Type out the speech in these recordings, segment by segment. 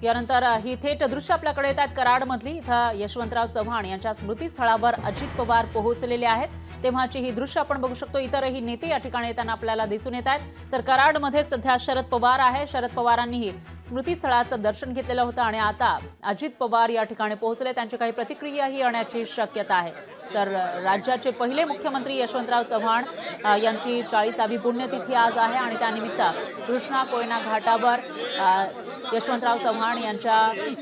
यानंतर ही थेट दृश्य आपल्याकडे येत आहेत कराडमधली। इथं यशवंतराव चव्हाण यांच्या स्मृतीस्थळावर अजित पवार पोहोचलेले आहेत, तेव्हाची ही दृश्य आपण बघू शकतो। इतरही नेते या ठिकाणी येताना आपल्याला दिसून येत आहेत। तर कराडमध्ये सध्या शरद पवार आहे। शरद पवारांनीही स्मृतीस्थळाचं दर्शन घेतलेलं होतं आणि आता अजित पवार या ठिकाणी पोहोचले। त्यांची काही प्रतिक्रियाही येण्याची शक्यता आहे। तर राज्याचे पहिले मुख्यमंत्री यशवंतराव चव्हाण यांची 40वी पुण्यतिथी आज आहे आणि त्यानिमित्त कृष्णा कोयना घाटावर यशवंतराव चव्हाण यांच्या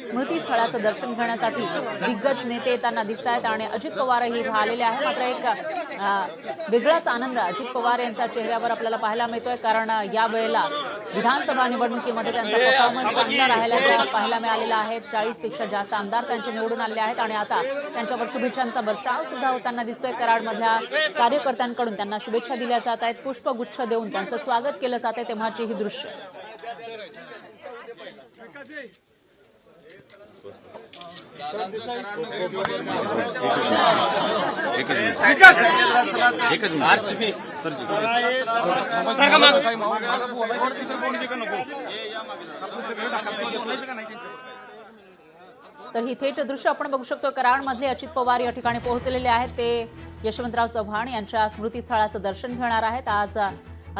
स्मृतीस्थळाचं दर्शन घेण्यासाठी दिग्गज नेते येताना दिसत आहेत आणि अजित पवारही इथं आलेले आहे। मात्र एक वेगळाच आनंद अजित पवार यांच्या चेहऱ्यावर आपल्याला पाहायला मिळतोय, कारण या वेळेला विधानसभा निवडणुकीमध्ये त्यांचा परफॉर्मन्स चांगला राहिल्याचं पाहायला मिळालेला आहे। 40 पेक्षा जास्त आमदार त्यांचे निवडून आले आहेत आणि आता त्यांच्यावर शुभेच्छांचा वर्षाव सुद्धा होताना दिसतोय। कराडमधल्या कार्यकर्त्यांकडून त्यांना शुभेच्छा दिल्या जात आहेत, पुष्पगुच्छ देऊन त्यांचं स्वागत केलं जात आहे, तेव्हाची ही दृश्य। तर ही थेट दृश्य आपण बघू शकतो। कराडमधले अजित पवार या ठिकाणी पोहोचलेले आहेत। ते यशवंतराव चव्हाण यांच्या स्मृतीस्थळाचं दर्शन घेणार आहेत। आज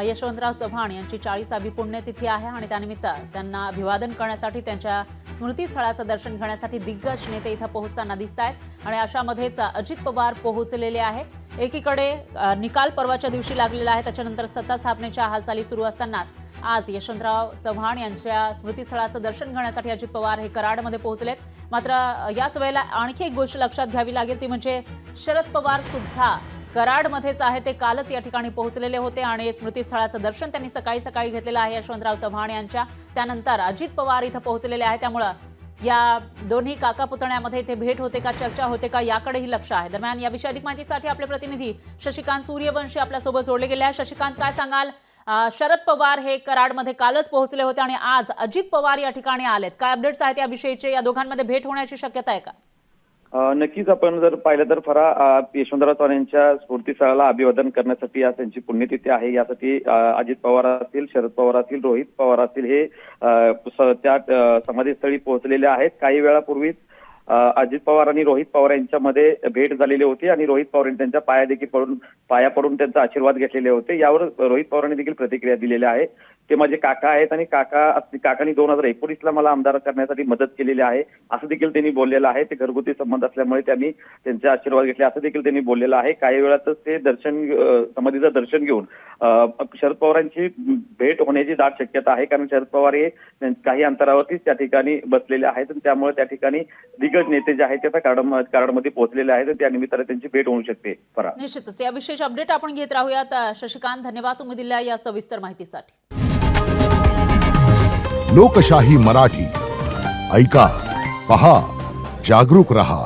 यशवंतराव चव्हाण यांची 40वी पुण्यतिथी आहे आणि त्यानिमित्त त्यांना अभिवादन करण्यासाठी त्यांच्या स्मृतीस्थळाचं दर्शन घेण्यासाठी दिग्गज नेते इथं पोहोचताना दिसत आहेत आणि अशामध्येच अजित पवार पोहोचलेले आहे। एकीकडे निकाल परवाच्या दिवशी लागलेला आहे, त्याच्यानंतर सत्ता स्थापनेच्या हालचाली सुरू असतानाच आज यशवंतराव चव्हाण यांच्या स्मृतीस्थळाचं दर्शन घेण्यासाठी अजित पवार हे कराडमध्ये पोहोचलेत। मात्र याच वेळेला आणखी एक गोष्ट लक्षात घ्यावी लागेल, ती म्हणजे शरद पवार सुद्धा कराडमध्येच आहे। ते कालच या ठिकाणी पोहोचलेले होते आणि स्मृतीस्थळाचं दर्शन त्यांनी सकाळी घेतलेलं आहे यशवंतराव चव्हाण यांच्या। त्यानंतर अजित पवार इथं पोहोचलेले आहे, त्यामुळं या दोन्ही काका पुतण्यामध्ये इथे भेट होते का, चर्चा होते का, याकडेही लक्ष आहे। दरम्यान याविषयी अधिक माहितीसाठी आपले प्रतिनिधी शशिकांत सूर्यवंशी आपल्यासोबत जोडले गेले आहेत। शशिकांत, काय सांगाल? शरद पवार हे कराडमध्ये कालच पोहोचले होते आणि आज अजित पवार या ठिकाणी आलेत, काय अपडेट्स आहेत याविषयीचे? या दोघांमध्ये भेट होण्याची शक्यता आहे का? नक्कीच आपण जर पाहिलं तर यशवंतराव चव्हाण यांच्या स्मृतीस्थळाला अभिवादन करण्यासाठी आज त्यांची पुण्यतिथी आहे। यासाठी अजित पवार असतील, शरद पवार असतील, रोहित पवार असतील हे त्या समाधीस्थळी पोहोचलेले आहेत। काही वेळापूर्वीच अजित पवार आणि रोहित पवार यांच्यामध्ये भेट झालेली होती आणि रोहित पवारांनी त्यांच्या पाया पडून त्यांचा आशीर्वाद घेतलेले होते। यावर रोहित पवारांनी देखील प्रतिक्रिया दिलेली आहे। ते माझे काका आहेत आणि काकांनी 2019ला मला आमदार करण्यासाठी मदत केलेली आहे असं देखील त्यांनी बोललेलं आहे। ते घरगुती संबंध असल्यामुळे त्यांनी त्यांचे आशीर्वाद घेतले असं देखील त्यांनी बोललेलं आहे। काही वेळातच ते समाधीचं दर्शन घेऊन शरद पवारांची भेट होण्याची दाट शक्यता आहे, कारण शरद पवार हे काही अंतरावरतीच त्या ठिकाणी बसलेले आहेत आणि त्यामुळे त्या ठिकाणी दिग्गज नेते जे आहेत ते कराडमध्ये पोहोचलेले आहेत आणि त्यानिमित्ताने त्यांची भेट होऊ शकते। निश्चितच या विशेष अपडेट आपण घेत राहूयात। शशिकांत, धन्यवाद तुम्ही दिलेल्या या सविस्तर माहितीसाठी। लोकशाही मराठी ऐका, पहा, जागरूक रहा।